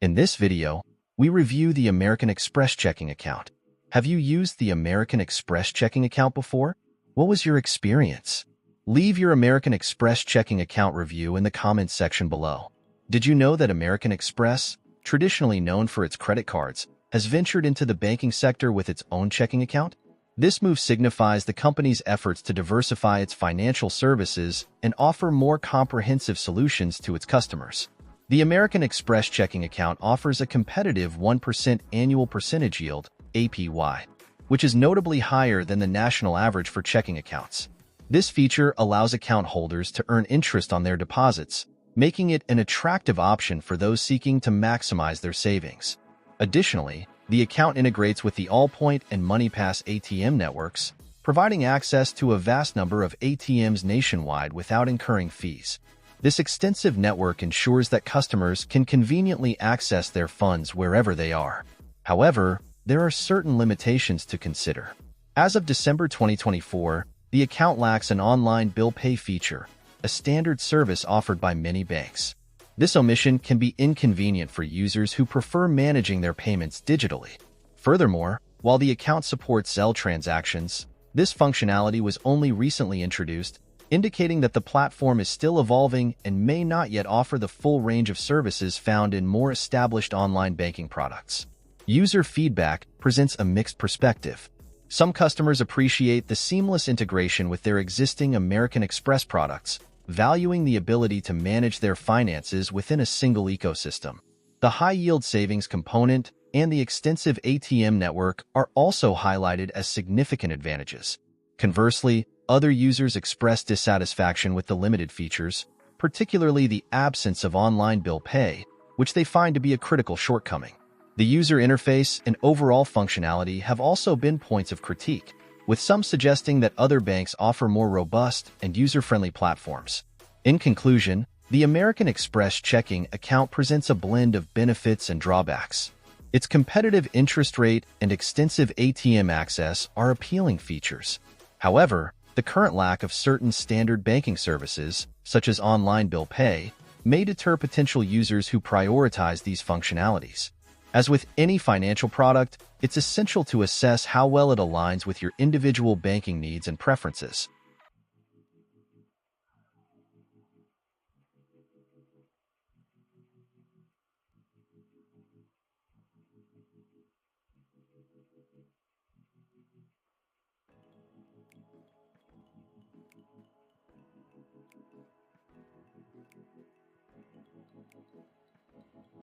In this video, we review the American Express checking account. Have you used the American Express checking account before? What was your experience? Leave your American Express checking account review in the comments section below. Did you know that American Express, traditionally known for its credit cards, has ventured into the banking sector with its own checking account? This move signifies the company's efforts to diversify its financial services and offer more comprehensive solutions to its customers. The American Express checking account offers a competitive 1% annual percentage yield, APY, which is notably higher than the national average for checking accounts. This feature allows account holders to earn interest on their deposits, making it an attractive option for those seeking to maximize their savings. Additionally, the account integrates with the Allpoint and MoneyPass ATM networks, providing access to a vast number of ATMs nationwide without incurring fees. This extensive network ensures that customers can conveniently access their funds wherever they are. However, there are certain limitations to consider. As of December 2024, the account lacks an online bill pay feature, a standard service offered by many banks. This omission can be inconvenient for users who prefer managing their payments digitally. Furthermore, while the account supports Zelle transactions, this functionality was only recently introduced, indicating that the platform is still evolving and may not yet offer the full range of services found in more established online banking products. User feedback presents a mixed perspective. Some customers appreciate the seamless integration with their existing American Express products, valuing the ability to manage their finances within a single ecosystem. The high-yield savings component and the extensive ATM network are also highlighted as significant advantages. Conversely, other users express dissatisfaction with the limited features, particularly the absence of online bill pay, which they find to be a critical shortcoming. The user interface and overall functionality have also been points of critique, with some suggesting that other banks offer more robust and user-friendly platforms. In conclusion, the American Express checking account presents a blend of benefits and drawbacks. Its competitive interest rate and extensive ATM access are appealing features. However, the current lack of certain standard banking services, such as online bill pay, may deter potential users who prioritize these functionalities. As with any financial product, it's essential to assess how well it aligns with your individual banking needs and preferences.